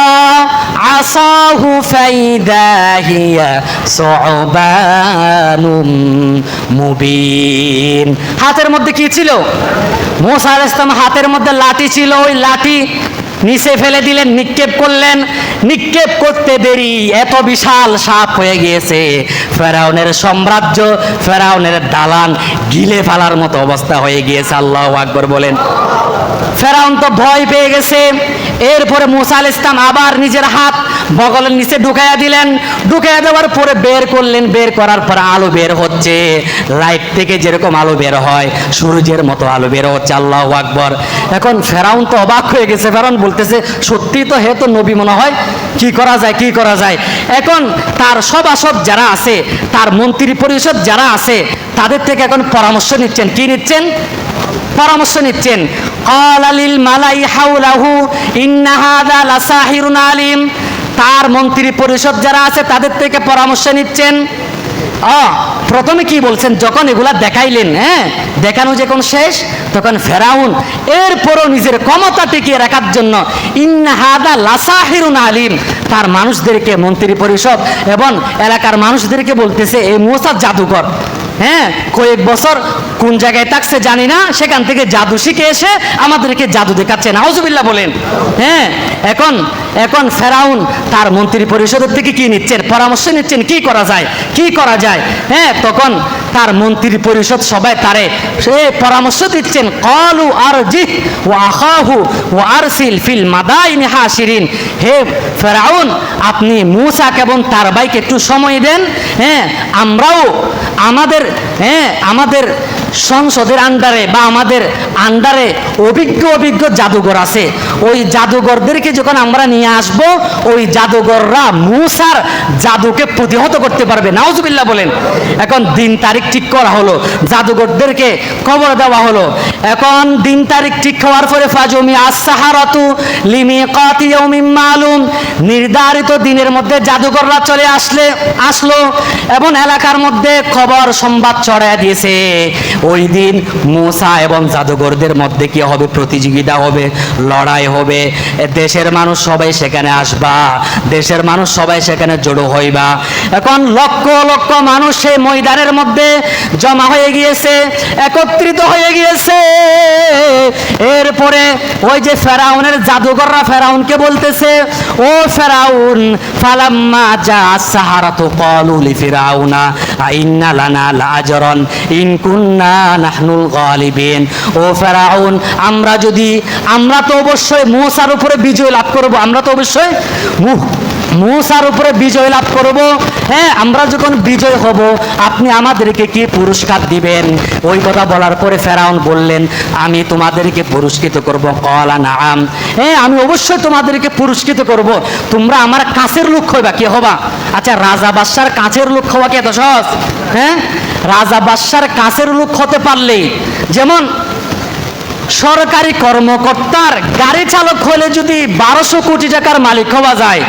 Speaker 1: আসাহু ফাইদা হিয়া সুবানুম মুবিন। হাতের মধ্যে কি ছিল? মূসা আলাইহিস সালাম হাতের মধ্যে লাঠি ছিল, ওই লাঠি নিচে ফেলে দিলেন, নিক্ষেপ করলেন। নিক্ষেপ করতে দেরি এত বিশাল সাপ হয়ে গিয়েছে, ফেরাউনের সাম্রাজ্য, ফেরাউনের দালান গিলে ফেলার মতো অবস্থা হয়ে গিয়েছে। আল্লাহু আকবার বলেন। ফেরাউন তো ভয় পেয়ে গেছে। এরপরে মূসা আলাইহিস সালাম আবার নিজের হাত বগলের নিচে ঢুকাইয়া দিলেন। ঢুকাইয়া দেওয়ার পরে বের করলেন। বের করার পর আলো বের হচ্ছে, লাইট থেকে যেরকম আলো বের হয়, সূর্যের মতো আলো বের হচ্ছে। আল্লাহু আকবার। এখন ফেরাউন তো অবাক হয়ে গেছে। ফেরাউন বলতেছে, সত্যি তো, হে তো নবী মনে হয়, কি করা যায়, কি করা যায়? এখন তার সভাসদ যারা আছে, তার মন্ত্রী পরিষদ যারা আছে, তাদের থেকে এখন পরামর্শ নিচ্ছেন। কি নিচ্ছেন? পরামর্শ নিচ্ছেন। ক্বালা লিল মালাই হাওলাহু ইন্না হাযা লাসাহিরুন আলিম। তার মন্ত্রী পরিষদ যারা আছে তাদের থেকে পরামর্শ নিচ্ছেন। প্রথমে কি বলছেন? যখন এগুলা দেখাইলেন, হ্যাঁ, দেখানো যখন শেষ, তখন ফেরাউন এরপরও নিজের ক্ষমতা টিকিয়ে রাখার জন্য ইন্না হাযা লাসাহিরুন আলিম, তার মানুষদেরকে, মন্ত্রী পরিষদ এবং এলাকার মানুষদেরকে বলতেছে, এই মূসা জাদুকর, হ্যাঁ, কয়েক বছর কোন জায়গায় থাকছে জানি না, সেখান থেকে জাদু শিখে এসে আমাদেরকে জাদু দেখাচ্ছে। নাউজুবিল্লাহ বলেন। হ্যাঁ, এখন ফেরাউন তার মন্ত্রী পরিষদের থেকে কি নিচ্ছেন? পরামর্শ নিচ্ছেন, কি করা যায়, কি করা যায়। হ্যাঁ, তখন তার মন্ত্রী পরিষদ সবাই তারে সে পরামর্শ দিচ্ছেন। ক্বালু আরজিহ ওয়া আখাহু ওয়া আরসিল ফিল মাদাইনি হাশিরিন। হে ফেরাউন, আপনি মূসাকে এবং তার ভাইকে একটু সময় দেন। হ্যাঁ, আমরাও আমাদের সংসদের আন্ডারে বা আমাদের আন্ডারে অভিজ্ঞ জাদুঘর আছে, ওই জাদুঘরদেরকে যখন আমরা নিয়ে আসব, ওই জাদুঘররা মূসার জাদুকে প্রতিহত করতে পারবে। নাউজুবিল্লাহ বলেন। এখন দিন তারিখ ঠিক করা হলো, জাদুঘরদেরকে খবর দেওয়া হলো। এখন দিন তারিখ ঠিক হওয়ার পরে ফাজুমি আস-সাহারাতু লিমিকাতি ইয়াউমিন মালুম, নির্ধারিত দিনের মধ্যে জাদুঘররা চলে আসলো এবং এলাকার মধ্যে খবর সংবাদ ছড়ায় দিয়েছে, ওই দিন মূসা এবং জাদুঘরদের মধ্যে কি হবে? প্রতিযোগিতা হবে, লড়াই হবে। দেশের মানুষ সবাই সেখানে আসবা, দেশের মানুষ সবাই সেখানে জড়ো হইবা। এখন লক্ষ লক্ষ মানুষ সেই ময়দানের মধ্যে জমা হয়ে গিয়েছে, একত্রিত হয়ে গিয়েছে। এরপরে ওই যে ফেরাউনের জাদুঘররা ফেরাউনকে বলতেছে, ও ফেরাউন, ফালাম্মা জা আস-সাহারাতু ক্বালু লিফিরাউনা আইন্না লানা লাআজরান ইন কুন্না নাহনুল গালিবিন। ও ফেরাউন, আমরা তো অবশ্যই মূসার উপরে বিজয় লাভ করব, আমরা তো অবশ্যই মূসার উপরে বিজয় লাভ করব। হ্যাঁ, আমরা যখন বিজয় হব, আপনি আমাদেরকে কি পুরস্কার দিবেন? ওই কথা বলার পরে ফেরাউন বললেন, আমি তোমাদেরকে পুরস্কৃত করব। ক্বালা নাআম, হ্যাঁ, আমি অবশ্যই তোমাদেরকে পুরস্কৃত করব। তোমরা আমার কাছের লোক হইবা। কি হবা? আচ্ছা, রাজা বাদশার কাছের লোক হওয়া কি এত সহজ? হ্যাঁ, রাজা বাদশার কাছের লোক হতে পারলেই, যেমন সরকারি কর্মকর্তার গাড়ি চালক হলে যদি 1200 কোটি টাকার মালিক হওয়া যায়,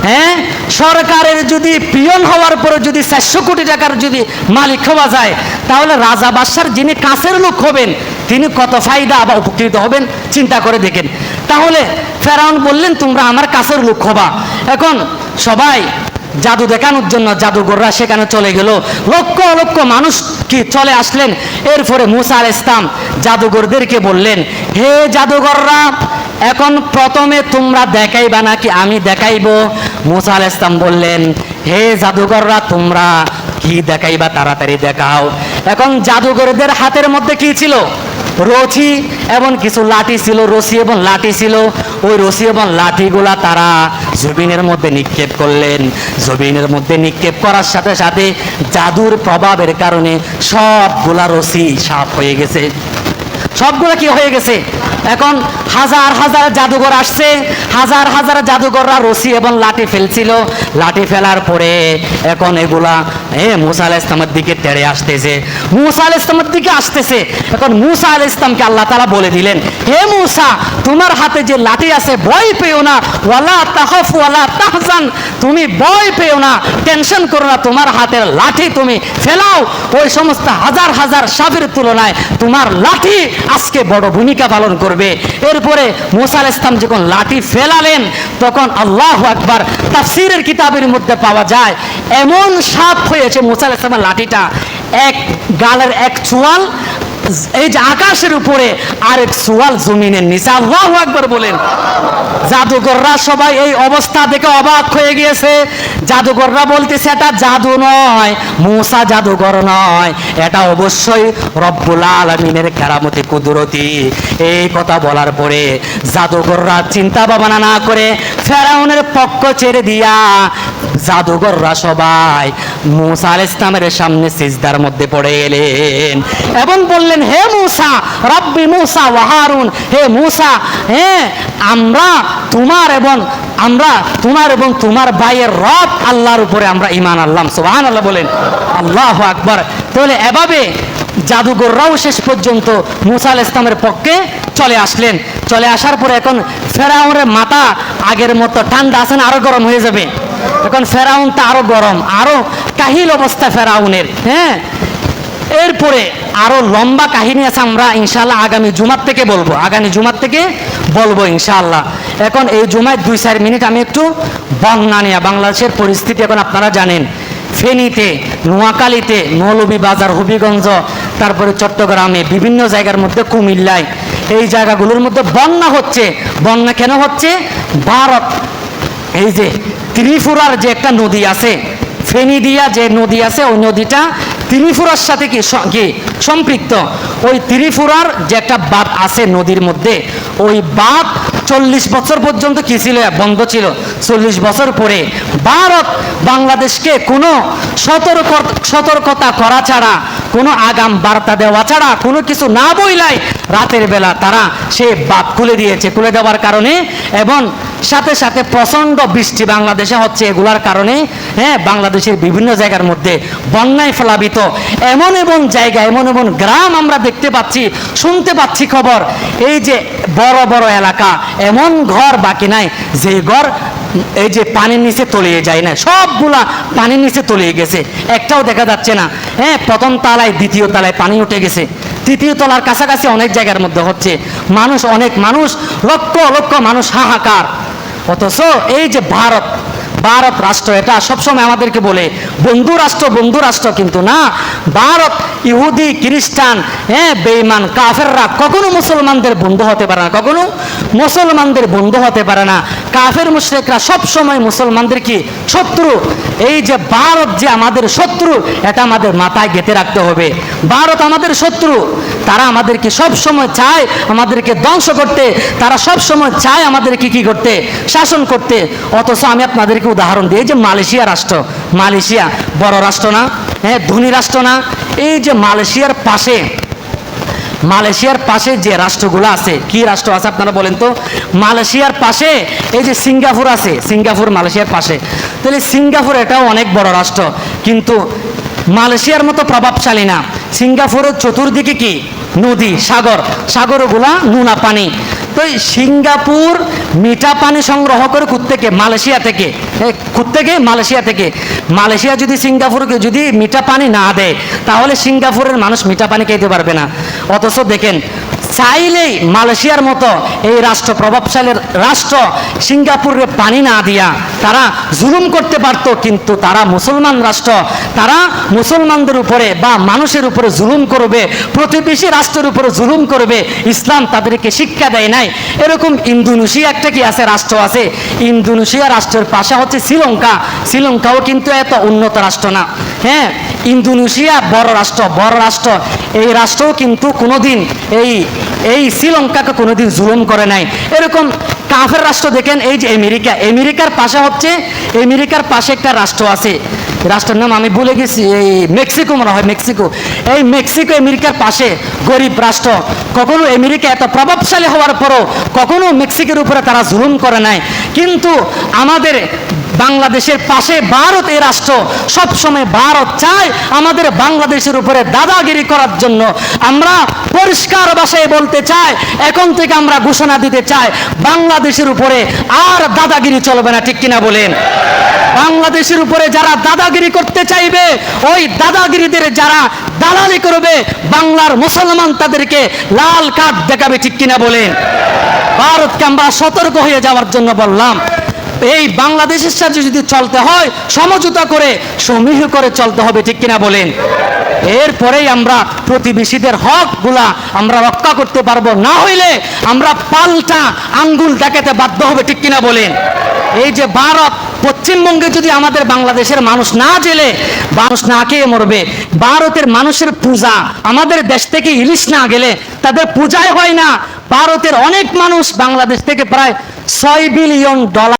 Speaker 1: হ্যাঁ, সরকারের যদি পিয়ন হওয়ার পরে যদি 400 কোটি টাকার যদি মালিক হওয়া যায়, তাহলে রাজা বাদশার যিনি কাছের লোক হবেন তিনি কত ফায়দা বা উপকৃত হবেন চিন্তা করে দেখেন। তাহলে ফেরাউন বললেন, তোমরা আমার কাছের লোক হবা। এখন সবাই জাদু দেখানোর জন্য জাদুঘররা সেখানে চলে গেল, লক্ষ লক্ষ মানুষ কি চলে আসলেন। এরপরে মূসা আলাইহিস সালাম জাদুঘরদেরকে বললেন, হে জাদুঘররা, এখন প্রথমে তোমরা দেখাইবা নাকি আমি দেখাইব? মুসা আলাইহিস সালাম বললেন, হে জাদুকররা, তোমরা কি দেখাইবা তাড়াতাড়ি দেখাও। এখন জাদুকরদের হাতের মধ্যে কি ছিল? রশি এবং কিছু লাঠি ছিল, রশি এবং লাঠি ছিল। ওই রশি এবং লাঠিগুলা তারা জমিনের মধ্যে নিক্ষেপ করলেন। জমিনের মধ্যে নিক্ষেপ করার সাথে সাথে জাদুর প্রভাবের কারণে সবগুলা রশি সাফ হয়ে গেছে। সবগুলা কি হয়ে গেছে? এখন হাজার হাজার জাদুঘর আসছে, হাজার হাজার জাদুঘররা রশি এবং লাঠি ফেলছিল। লাঠি ফেলার পরে এখন এগুলা মুসা আলাইহিস সালামের দিকে তেড়ে আসতেছে, মুসা আলাইহিস সালামের দিকে আসতেছে। এখন মুসা আলাইহিস সালামকে আল্লাহ তাআলা বলে দিলেন, হে মুসা, তোমার হাতে যে লাঠি আছে, ভয় পেও না, ওয়ালা তাখাফ ওয়ালা তাহজান, তুমি ভয় পেও না, টেনশন করো না, তোমার হাতের লাঠি তুমি ফেলাও। ওই সমস্ত হাজার হাজার সাপের তুলনায় তোমার লাঠি আজকে বড় ভূমিকা পালন করবে। এরপরে মুসা আলাইহিস সালাম যখন লাঠি ফেলালেন, তখন আল্লাহু আকবার, তাফসীরের কিতাবের মধ্যে পাওয়া যায় এমন সাপ হয়েছে মুসা আলাইহিস সালামের লাঠিটা, এক গালের এক চোয়াল এই যে আকাশের উপরে, আরেক চোয়াল জমিনের নিচে। আল্লাহু আকবার বলেন। জাদুকররা সবাই এই অবস্থা দেখে অবাক হয়ে গিয়েছে। জাদুকররা বলতেছে, এটা জাদু নয়, মুসা জাদুকর নয়, এটা অবশ্যই রব্বুল আলামিনের কেরামতি কুদরতি। এই কথা বলার পরে জাদুকররা চিন্তা ভাবনা না করে ফেরাউনের পক্ষ ছেড়ে দিয়া জাদুকররা সবাই মুসা আলাইহিস সালামের সামনে সিজদার মধ্যে পড়ে গেলেন এবং বললেন, হে মুসা, রব্বি মুসা ওয়া হারুন, হে মুসা, আমরা তোমার এবং তোমার ভাইয়ের রব আল্লাহর উপরে আমরা ঈমান আনলাম। সুবহানাল্লাহ বলেন। আল্লাহু আকবার। তাহলে এভাবে জাদুকররাও শেষ পর্যন্ত মুসা আলাইহিস সালামের পক্ষে চলে আসলেন। চলে আসার পরে এখন ফেরাউনের মাথা আগের মতো ঠান্ডা আছে না, আরো গরম হয়ে যাবে। এখন ফেরাউনটা আরো গরম, আরো কাহিল অবস্থা ফেরাউনের। এরপরে আরো লম্বা কাহিনী আছে, আমরা ইনশাআল্লাহ আগামী জুমার থেকে বলবো ইনশাআল্লাহ। এখন এই জুমায় 2-4 মিনিট আমি একটু বন্যা নিয়ে, বাংলাদেশের পরিস্থিতি এখন আপনারা জানেন, ফেনীতে, নোয়াখালীতে, মৌলভীবাজার, হবিগঞ্জ, তারপরে চট্টগ্রামে, বিভিন্ন জায়গার মধ্যে, কুমিল্লায়, এই জায়গাগুলোর মধ্যে বন্যা হচ্ছে। বন্যা কেন হচ্ছে? ভারত এই যে ত্রিপুরার যে একটা নদী আছে, ফেনী দিয়া যে নদী আছে, ওই নদীটা ত্রিপুরার সাথে কি সম্পৃক্ত। ওই ত্রিপুরার যে একটা বাঁধ আছে নদীর মধ্যে, ওই বাঁধ 40 বছর পর্যন্ত কি ছিল? বন্ধ ছিল। 40 বছর পরে ভারত বাংলাদেশকে কোনো সতর্কতা করা ছাড়া, কোনো আগাম বার্তা দেওয়া ছাড়া, কোনো কিছু না বইলাই রাতের বেলা তারা সে বাঁধ খুলে দিয়েছে। খুলে দেওয়ার কারণে এবং সাথে সাথে প্রচণ্ড বৃষ্টি বাংলাদেশে হচ্ছে। এগুলার কারণে বাংলাদেশের বিভিন্ন জায়গার মধ্যে বন্যায় প্লাবিত এমন জায়গা, এমন গ্রাম আমরা দেখতে পাচ্ছি, শুনতে পাচ্ছি খবর। এই যে বড় বড় এলাকা, এমন ঘর বাকি নাই যে ঘর এই যে পানির নিচে তলিয়ে যায় না, সবগুলা পানির নিচে তলিয়ে গেছে, একটাও দেখা যাচ্ছে না। প্রথম তলায়, দ্বিতীয় তলায় পানি উঠে গেছে, তৃতীয় তলার কাছাকাছি অনেক জায়গার মধ্যে হচ্ছে। অনেক মানুষ, লক্ষ লক্ষ মানুষ হাহাকার। অথচ এই যে ভারত রাষ্ট্র, এটা সবসময় আমাদেরকে বলে বন্ধু রাষ্ট্র, কিন্তু না, ভারত ইহুদি, খ্রিস্টান, বেঈমান, কাফেররা কখনো মুসলমানদের বন্ধু হতে পারে না, কখনো মুসলমানদের বন্ধু হতে পারে না। কাফের মুশরিকরা সবসময় মুসলমানদের কি শত্রু। এই যে ভারত যে আমাদের শত্রু, এটা আমাদের মাথায় গেঁথে রাখতে হবে। ভারত আমাদের শত্রু, তারা আমাদেরকে সবসময় চায় আমাদেরকে ধ্বংস করতে, তারা সবসময় চায় আমাদেরকে কি করতে? শাসন করতে। অথচ আমি আপনাদেরকে উদাহরণ দিই, এই যে মালয়েশিয়া রাষ্ট্র, মালয়েশিয়া বড় রাষ্ট্র না, ধনী রাষ্ট্র না? এই যে মালয়েশিয়ার পাশে যে রাষ্ট্রগুলো আছে, কি রাষ্ট্র আছে আপনারা বলেন তো? মালয়েশিয়ার পাশে এই যে সিঙ্গাপুর আছে, সিঙ্গাপুর মালয়েশিয়ার পাশে। তাহলে সিঙ্গাপুর এটাও অনেক বড় রাষ্ট্র, কিন্তু মালয়েশিয়ার মতো প্রভাবশালী না। সিঙ্গাপুরের চতুর্দিকে কি? নদী, সাগরগুলা নোনা পানি। তো সিঙ্গাপুর মিঠা পানি সংগ্রহ করে থেকে মালয়েশিয়া থেকে মালয়েশিয়া যদি সিঙ্গাপুরকে যদি মিঠা পানি না দেয়, তাহলে সিঙ্গাপুরের মানুষ মিঠা পানি খেতে পারবে না। অথচ দেখেন চাইলেই মালয়েশিয়ার মতো এই রাষ্ট্র, প্রভাবশালী রাষ্ট্র, সিঙ্গাপুরে পানি না দিয়া তারা জুলুম করতে পারতো, কিন্তু তারা মুসলমান রাষ্ট্র, তারা মুসলমানদের উপরে বা মানুষের উপরে জুলুম করবে, প্রতিবেশী রাষ্ট্রের উপরে জুলুম করবে, ইসলাম তাদেরকে শিক্ষা দেয় নাই। এরকম ইন্দোনেশিয়া একটা কি আছে, রাষ্ট্র আছে, ইন্দোনেশিয়া রাষ্ট্রের পাশে হচ্ছে শ্রীলঙ্কা। শ্রীলঙ্কাও কিন্তু এত উন্নত রাষ্ট্র না। হ্যাঁ, ইন্দোনেশিয়া বড় রাষ্ট্র, এই রাষ্ট্রও কিন্তু কোনোদিন এই শ্রীলঙ্কাকে কোনোদিন জুলুম করে নাই। এরকম কাফের রাষ্ট্র দেখেন, এই যে আমেরিকার পাশে হচ্ছে, আমেরিকার পাশে একটা রাষ্ট্র আছে, রাষ্ট্রের নাম আমি ভুলে গেছি, এই মেক্সিকো মনে হয়, মেক্সিকো। এই মেক্সিকো আমেরিকার পাশে গরিব রাষ্ট্র, কখনো আমেরিকা এত প্রভাবশালী হওয়ার পরও কখনো মেক্সিকোর উপরে তারা জুলুম করে নাই। কিন্তু আমাদের বাংলাদেশের পাশে ভারত, এই রাষ্ট্র, সবসময় ভারত চায় আমাদের বাংলাদেশের উপরে দাদাগিরি করার জন্য। আমরা পরিষ্কার ভাষায় বলতে চাই, এখন থেকে আমরা ঘোষণা দিতে চাই, বাংলাদেশের উপরে আর দাদাগিরি চলবে না, ঠিক কিনা বলেন? বাংলাদেশের উপরে যারা দাদাগিরি করতে চাইবে, ওই দাদাগিরিদের যারা দালালি করবে, বাংলার মুসলমান তাদেরকে লাল কার্ড দেখাবে, ঠিক কিনা বলেন? ভারতকে আমরা সতর্ক হয়ে যাওয়ার জন্য বললাম। এই বাংলাদেশের সাথে যদি চলতে হয়, সমঝোতা করে, সমীহ করে চলতে হবে, ঠিক কিনা বলেন? এরপরেই আমরা প্রতিবেশীদের হকগুলা আমরা রক্ষা করতে পারবো, না হইলে আমরা পাল্টা আঙ্গুল দেখাতে বাধ্য হবে, ঠিক কিনা বলেন? এই যে ভারত, পশ্চিমবঙ্গে যদি আমাদের বাংলাদেশের মানুষ না জেলে, মানুষ না খেয়ে মরবে, ভারতের মানুষের পূজা, আমাদের দেশ থেকে ইলিশ না গেলে তাদের পূজাই হয় না। ভারতের অনেক মানুষ বাংলাদেশ থেকে প্রায় $6 বিলিয়ন